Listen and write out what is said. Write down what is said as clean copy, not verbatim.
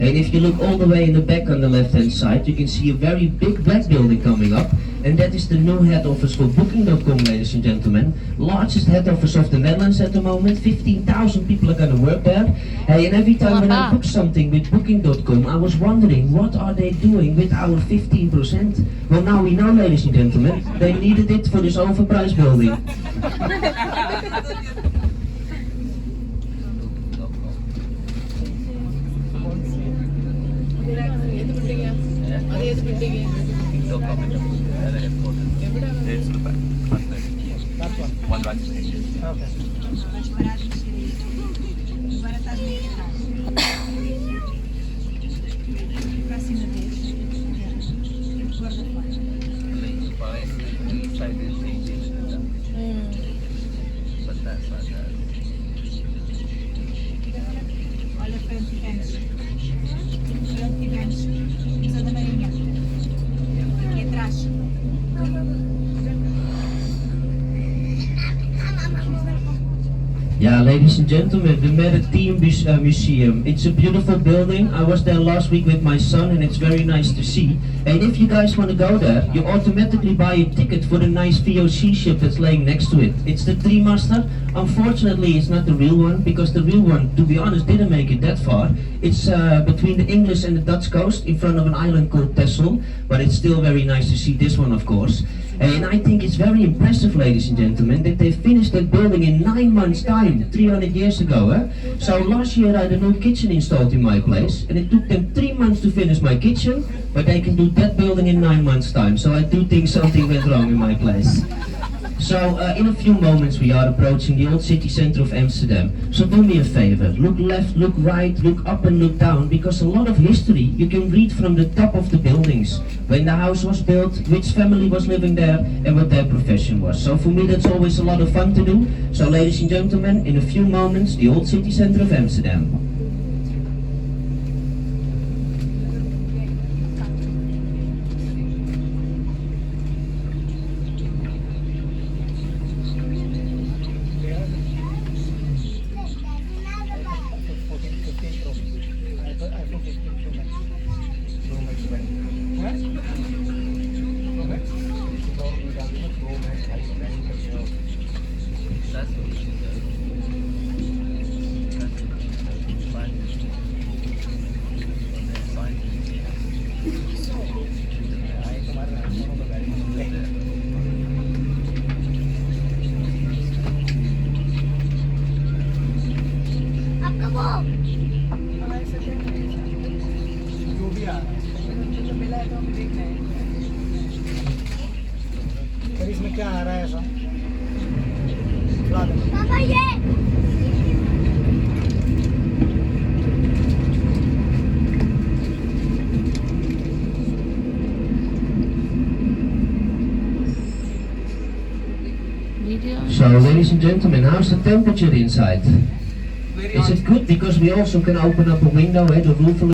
And if you look all the way in the back on the left hand side, you can see a very big black building coming up. And that is the new head office for Booking.com, ladies and gentlemen. Largest head office of the Netherlands at the moment. 15,000 people are going to work there. Hey, and every time when I book something with Booking.com, I was wondering, what are they doing with our 15%? Well, now we know, ladies and gentlemen, they needed it for this overpriced building. One right. Okay. Yeah, ladies and gentlemen, the Maritime Museum. It's a beautiful building. I was there last week with my son and it's very nice to see. And if you guys want to go there, you automatically buy a ticket for the nice VOC ship that's laying next to it. It's the Three-master. Unfortunately, it's not the real one, because the real one, to be honest, didn't make it that far. It's between the English and the Dutch coast in front of an island called Texel, but it's still very nice to see this one, of course. And I think it's very impressive, ladies and gentlemen, that they finished that building in 9 months' time, 300 years ago. So last year I had a new kitchen installed in my place, and it took them 3 months to finish my kitchen, but they can do that building in 9 months' time. So I do think something went wrong in my place. So in a few moments we are approaching the old city center of Amsterdam. So do me a favor, look left, look right, look up and look down, because a lot of history you can read from the top of the buildings. When the house was built, which family was living there, and what their profession was. So for me that's always a lot of fun to do. So ladies and gentlemen, in a few moments, the old city center of Amsterdam. जो भी आ रहा है जो मिला है तो हम देख रहे हैं। फिर इसमें क्या आ रहा है ऐसा? पापा ये So ladies and gentlemen, how's the temperature inside? Is it good? Because we also can open up a window, the roof a little